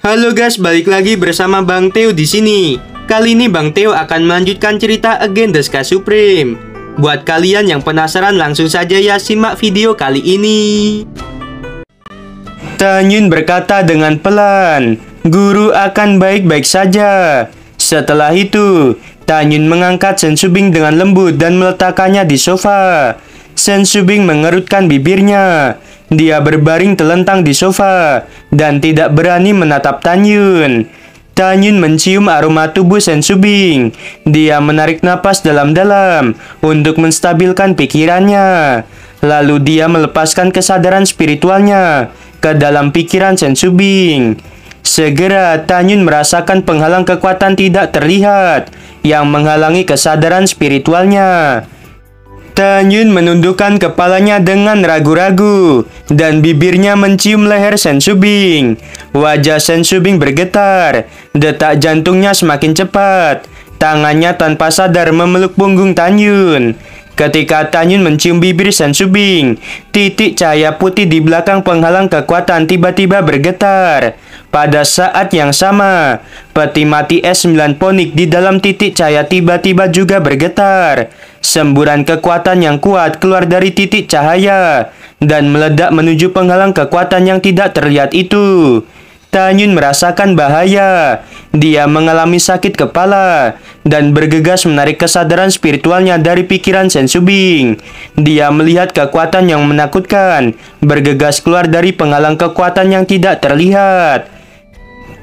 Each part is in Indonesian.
Halo guys, balik lagi bersama Bang Theo di sini. Kali ini Bang Theo akan melanjutkan cerita Again the Sky Supreme. Buat kalian yang penasaran, langsung saja ya simak video kali ini. Tanyun berkata dengan pelan, "Guru akan baik-baik saja." Setelah itu, Tanyun mengangkat Sen Subing dengan lembut dan meletakkannya di sofa. Sen Subing mengerutkan bibirnya. Dia berbaring telentang di sofa dan tidak berani menatap Tanyun. Tanyun mencium aroma tubuh Sen Subing. Dia menarik napas dalam-dalam untuk menstabilkan pikirannya. Lalu dia melepaskan kesadaran spiritualnya ke dalam pikiran Sen Subing. Segera Tanyun merasakan penghalang kekuatan tidak terlihat yang menghalangi kesadaran spiritualnya. Tanyun menundukkan kepalanya dengan ragu-ragu dan bibirnya mencium leher Sen Subing. Wajah Sen Subing bergetar, detak jantungnya semakin cepat. Tangannya tanpa sadar memeluk punggung Tanyun. Ketika Tanyun mencium bibir Sen Subing, titik cahaya putih di belakang penghalang kekuatan tiba-tiba bergetar. Pada saat yang sama, peti mati S9 Phoenix di dalam titik cahaya tiba-tiba juga bergetar. Semburan kekuatan yang kuat keluar dari titik cahaya dan meledak menuju penghalang kekuatan yang tidak terlihat itu. Tanyun merasakan bahaya. Dia mengalami sakit kepala dan bergegas menarik kesadaran spiritualnya dari pikiran Sen Subing. Dia melihat kekuatan yang menakutkan bergegas keluar dari penghalang kekuatan yang tidak terlihat.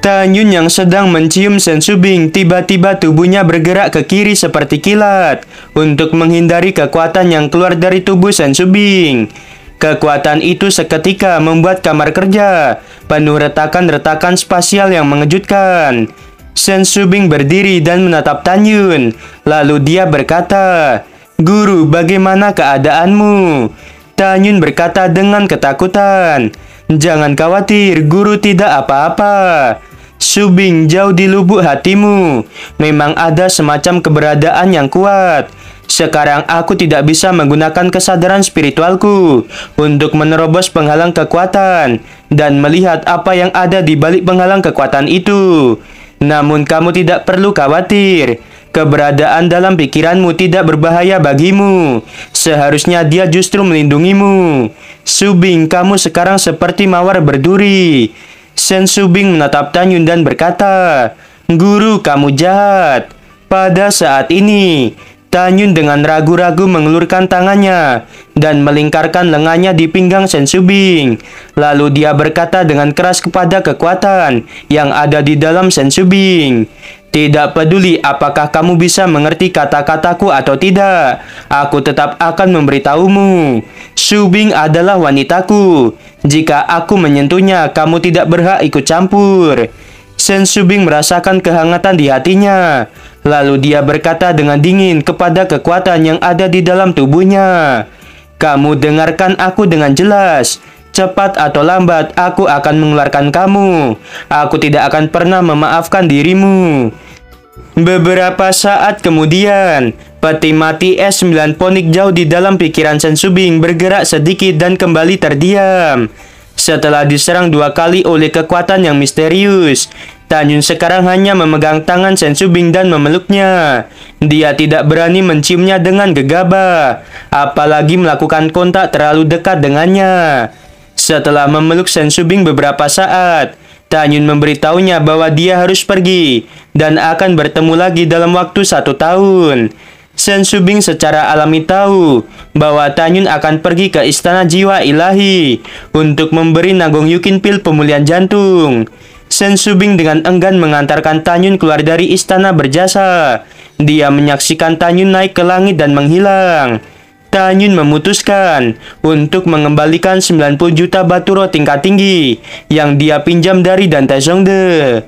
Tanyun yang sedang mencium Sen Subing, tiba-tiba tubuhnya bergerak ke kiri seperti kilat untuk menghindari kekuatan yang keluar dari tubuh Sen Subing. Kekuatan itu seketika membuat kamar kerja penuh retakan-retakan spasial yang mengejutkan. Sen Subing berdiri dan menatap Tanyun. Lalu dia berkata, "Guru, bagaimana keadaanmu?" Tanyun berkata dengan ketakutan, "Jangan khawatir, guru tidak apa-apa." Subing, jauh di lubuk hatimu, memang ada semacam keberadaan yang kuat. Sekarang aku tidak bisa menggunakan kesadaran spiritualku untuk menerobos penghalang kekuatan dan melihat apa yang ada di balik penghalang kekuatan itu. Namun kamu tidak perlu khawatir. Keberadaan dalam pikiranmu tidak berbahaya bagimu. Seharusnya dia justru melindungimu. Subing, kamu sekarang seperti mawar berduri. Sen Subing menatap Tanyun dan berkata, "Guru, kamu jahat." Pada saat ini, Tanyun dengan ragu-ragu mengelurkan tangannya dan melingkarkan lengannya di pinggang Sen Subing. Lalu dia berkata dengan keras kepada kekuatan yang ada di dalam Sen Subing, "Tidak peduli apakah kamu bisa mengerti kata-kataku atau tidak, aku tetap akan memberitahumu. Subing adalah wanitaku. Jika aku menyentuhnya, kamu tidak berhak ikut campur." Sen Subing merasakan kehangatan di hatinya. Lalu dia berkata dengan dingin kepada kekuatan yang ada di dalam tubuhnya, "Kamu dengarkan aku dengan jelas. Cepat atau lambat, aku akan mengeluarkan kamu. Aku tidak akan pernah memaafkan dirimu." Beberapa saat kemudian, peti mati S9 Phoenix jauh di dalam pikiran Sen Subing bergerak sedikit dan kembali terdiam. Setelah diserang 2 kali oleh kekuatan yang misterius, Tanyun sekarang hanya memegang tangan Sen Subing dan memeluknya. Dia tidak berani menciumnya dengan gegabah, apalagi melakukan kontak terlalu dekat dengannya. Setelah memeluk Sen Subing beberapa saat, Tanyun memberitahunya bahwa dia harus pergi dan akan bertemu lagi dalam waktu 1 tahun. Sen Subing secara alami tahu bahwa Tanyun akan pergi ke Istana Jiwa Ilahi untuk memberi Nagong Yukin pil pemulihan jantung. Sen Subing dengan enggan mengantarkan Tanyun keluar dari istana berjasa. Dia menyaksikan Tanyun naik ke langit dan menghilang. Tanyun memutuskan untuk mengembalikan 90 juta batu roh tingkat tinggi yang dia pinjam dari Dante Zongde.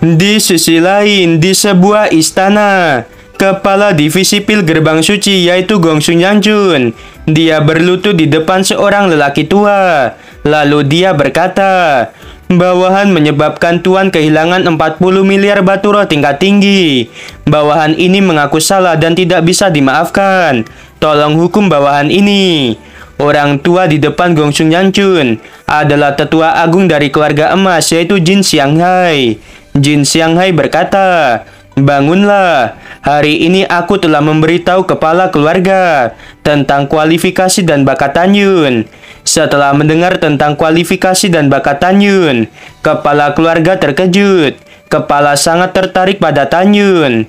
Di sisi lain, di sebuah istana, Kepala Divisi Pil Gerbang Suci yaitu Gong Sun Yangjun, dia berlutut di depan seorang lelaki tua. Lalu dia berkata, "Bawahan menyebabkan Tuan kehilangan 40 miliar batu roh tingkat tinggi. Bawahan ini mengaku salah dan tidak bisa dimaafkan. Tolong hukum bawahan ini." Orang tua di depan Gongsun Yangchun adalah tetua agung dari keluarga emas, yaitu Jin Xianghai. Jin Xianghai berkata, "Bangunlah, hari ini aku telah memberitahu kepala keluarga tentang kualifikasi dan bakat Tanyun." Setelah mendengar tentang kualifikasi dan bakat Tanyun, kepala keluarga terkejut. Kepala sangat tertarik pada Tanyun.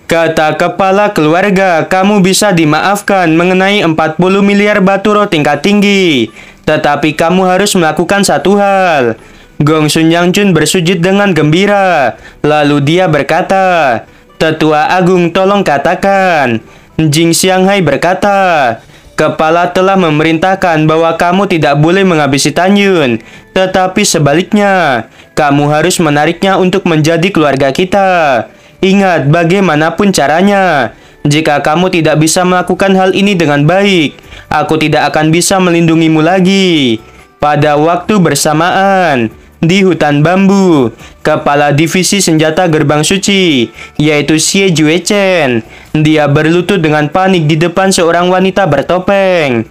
Kata kepala keluarga, "Kamu bisa dimaafkan mengenai 40 miliar baturo tingkat tinggi. Tetapi kamu harus melakukan satu hal." Gongsun Yangchun bersujud dengan gembira. Lalu dia berkata, "Tetua Agung, tolong katakan." Jin Xianghai berkata, "Kepala telah memerintahkan bahwa kamu tidak boleh menghabisi Tanyun. Tetapi sebaliknya, kamu harus menariknya untuk menjadi keluarga kita. Ingat, bagaimanapun caranya, jika kamu tidak bisa melakukan hal ini dengan baik, aku tidak akan bisa melindungimu lagi." Pada waktu bersamaan, di hutan bambu, kepala divisi senjata gerbang suci, yaitu Xie Juechen, dia berlutut dengan panik di depan seorang wanita bertopeng.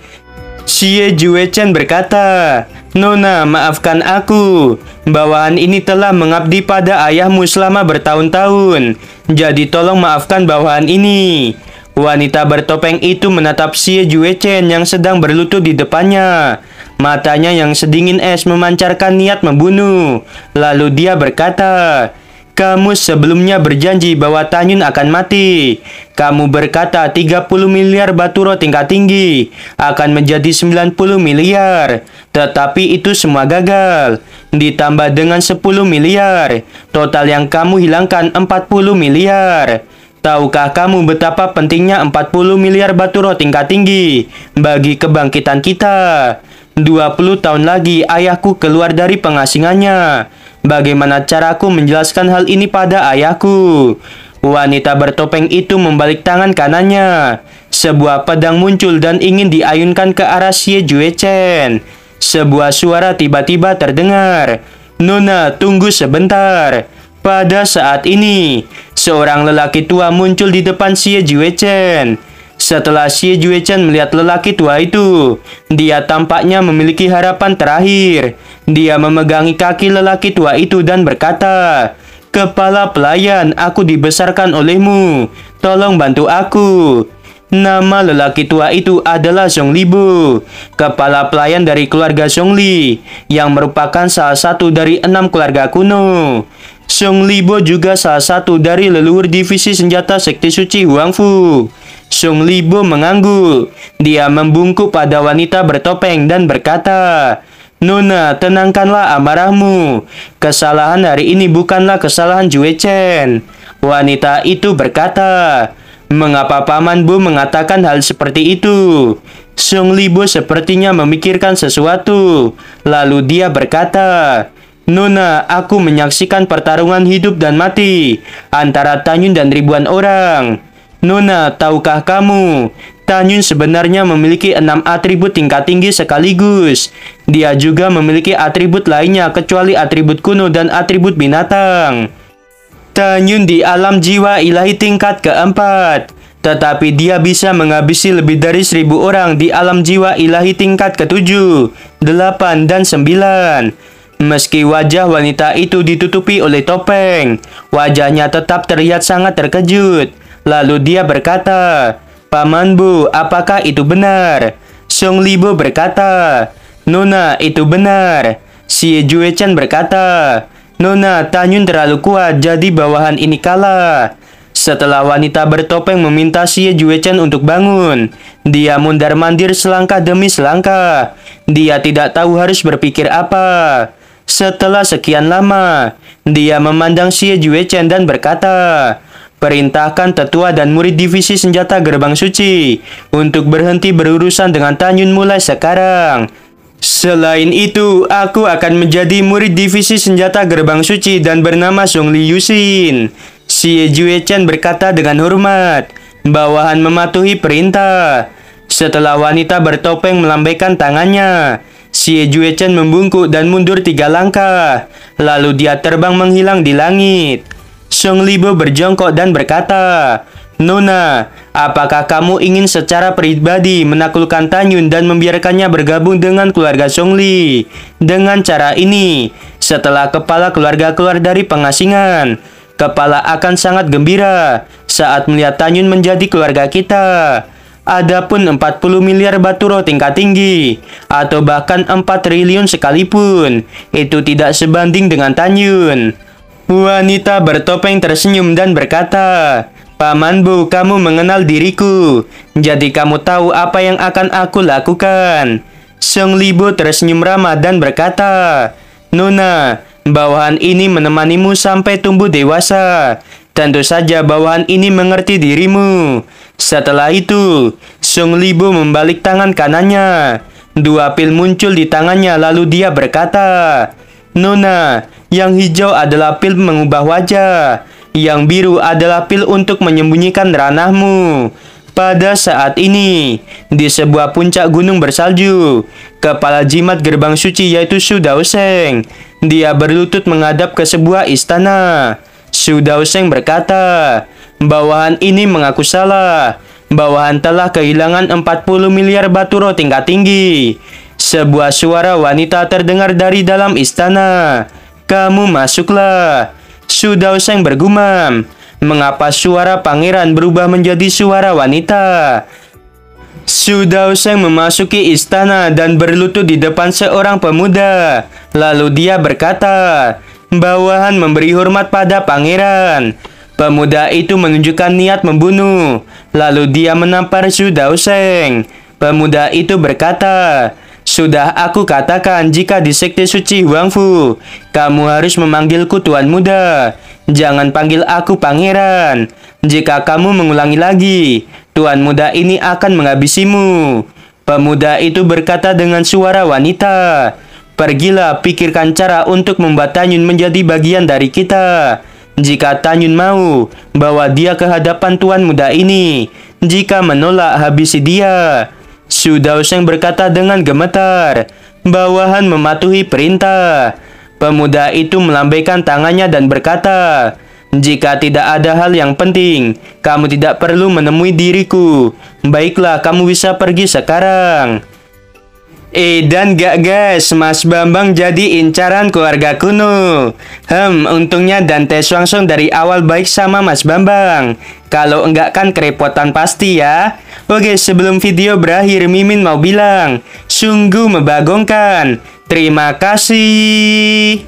Xie Juechen berkata, "Nona, maafkan aku. Bawahan ini telah mengabdi pada ayahmu selama bertahun-tahun. Jadi tolong maafkan bawahan ini." Wanita bertopeng itu menatap Xie Juechen yang sedang berlutut di depannya. Matanya yang sedingin es memancarkan niat membunuh. Lalu dia berkata, "Kamu sebelumnya berjanji bahwa Tanyun akan mati. Kamu berkata 30 miliar baturo tingkat tinggi akan menjadi 90 miliar. Tetapi itu semua gagal. Ditambah dengan 10 miliar, total yang kamu hilangkan 40 miliar. Tahukah kamu betapa pentingnya 40 miliar baturo tingkat tinggi bagi kebangkitan kita? 20 tahun lagi ayahku keluar dari pengasingannya. Bagaimana caraku menjelaskan hal ini pada ayahku?" Wanita bertopeng itu membalik tangan kanannya. Sebuah pedang muncul dan ingin diayunkan ke arah Xie Juechen. Sebuah suara tiba-tiba terdengar, "Nona, tunggu sebentar." Pada saat ini, seorang lelaki tua muncul di depan Xie Juechen. Setelah Xie Juechen melihat lelaki tua itu, dia tampaknya memiliki harapan terakhir. Dia memegangi kaki lelaki tua itu dan berkata, "Kepala pelayan, aku dibesarkan olehmu. Tolong bantu aku." Nama lelaki tua itu adalah Zhong Libo, kepala pelayan dari keluarga Zhongli, yang merupakan salah satu dari 6 keluarga kuno. Zhong Libo juga salah satu dari leluhur divisi senjata sekti suci Huangfu. Zhong Libo mengangguk. Dia membungkuk pada wanita bertopeng dan berkata, "Nona, tenangkanlah amarahmu. Kesalahan hari ini bukanlah kesalahan Juechen." Wanita itu berkata, "Mengapa Paman Bu mengatakan hal seperti itu?" Zhong Libo sepertinya memikirkan sesuatu. Lalu dia berkata, "Nona, aku menyaksikan pertarungan hidup dan mati antara Tanyun dan ribuan orang. Nona, tahukah kamu, Tanyun sebenarnya memiliki 6 atribut tingkat tinggi sekaligus. Dia juga memiliki atribut lainnya kecuali atribut kuno dan atribut binatang. Tanyun di alam jiwa ilahi tingkat keempat, tetapi dia bisa menghabisi lebih dari 1000 orang di alam jiwa ilahi tingkat ke-7, 8, dan 9. Meski wajah wanita itu ditutupi oleh topeng, wajahnya tetap terlihat sangat terkejut. Lalu dia berkata, "Paman Bu, apakah itu benar?" Zhong Libo berkata, "Nona, itu benar." Xie Juechen berkata, "Nona, Tanyun terlalu kuat, jadi bawahan ini kalah." Setelah wanita bertopeng meminta Xie Juechen untuk bangun, dia mundar-mandir selangkah demi selangkah. Dia tidak tahu harus berpikir apa. Setelah sekian lama, dia memandang Xie Juechen dan berkata, "Perintahkan tetua dan murid divisi senjata gerbang suci untuk berhenti berurusan dengan Tanyun mulai sekarang. Selain itu, aku akan menjadi murid divisi senjata gerbang suci dan bernama Zhongli Yuxin." Xie Juechen berkata dengan hormat. Bawahan mematuhi perintah. Setelah wanita bertopeng melambaikan tangannya, Xie Juechen membungkuk dan mundur 3 langkah. Lalu dia terbang menghilang di langit. Zhong Libo berjongkok dan berkata, Nona, apakah kamu ingin secara pribadi menaklukkan Tanyun dan membiarkannya bergabung dengan keluarga Zhongli? Dengan cara ini, setelah kepala keluarga keluar dari pengasingan, kepala akan sangat gembira saat melihat Tanyun menjadi keluarga kita. Adapun 40 miliar Baturo tingkat tinggi, atau bahkan 4 triliun sekalipun, itu tidak sebanding dengan Tanyun. Wanita bertopeng tersenyum dan berkata, Paman Bu, kamu mengenal diriku, jadi kamu tahu apa yang akan aku lakukan. Zhongli Bu tersenyum ramah dan berkata, Nona, bawahan ini menemanimu sampai tumbuh dewasa. Tentu saja bawahan ini mengerti dirimu. Setelah itu, Zhongli Bu membalik tangan kanannya. 2 pil muncul di tangannya lalu dia berkata, Nona, yang hijau adalah pil mengubah wajah. Yang biru adalah pil untuk menyembunyikan ranahmu. Pada saat ini, di sebuah puncak gunung bersalju, kepala jimat gerbang suci yaitu Su Daosheng, dia berlutut menghadap ke sebuah istana. Su Daosheng berkata, bawahan ini mengaku salah. Bawahan telah kehilangan 40 miliar Baturo tingkat tinggi. Sebuah suara wanita terdengar dari dalam istana. Kamu masuklah. Su Daosheng bergumam. Mengapa suara pangeran berubah menjadi suara wanita? Su Daosheng memasuki istana dan berlutut di depan seorang pemuda. Lalu dia berkata, bawahan memberi hormat pada pangeran. Pemuda itu menunjukkan niat membunuh. Lalu dia menampar Su Daosheng. Pemuda itu berkata, sudah aku katakan jika di sekte suci Huangfu, kamu harus memanggilku Tuan Muda. Jangan panggil aku pangeran. Jika kamu mengulangi lagi, Tuan Muda ini akan menghabisimu. Pemuda itu berkata dengan suara wanita, pergilah pikirkan cara untuk membuat Tanyun menjadi bagian dari kita. Jika Tanyun mau, bawa dia ke hadapan Tuan Muda ini. Jika menolak, habisi dia. Su Daosheng berkata dengan gemetar. Bawahan mematuhi perintah. Pemuda itu melambaikan tangannya dan berkata, jika tidak ada hal yang penting, kamu tidak perlu menemui diriku. Baiklah, kamu bisa pergi sekarang. Dan gak guys, Mas Bambang jadi incaran keluarga kuno. Untungnya Dante Swangsong dari awal baik sama Mas Bambang. Kalau enggak kan kerepotan pasti ya. Oke, sebelum video berakhir, Mimin mau bilang, sungguh membagongkan. Terima kasih.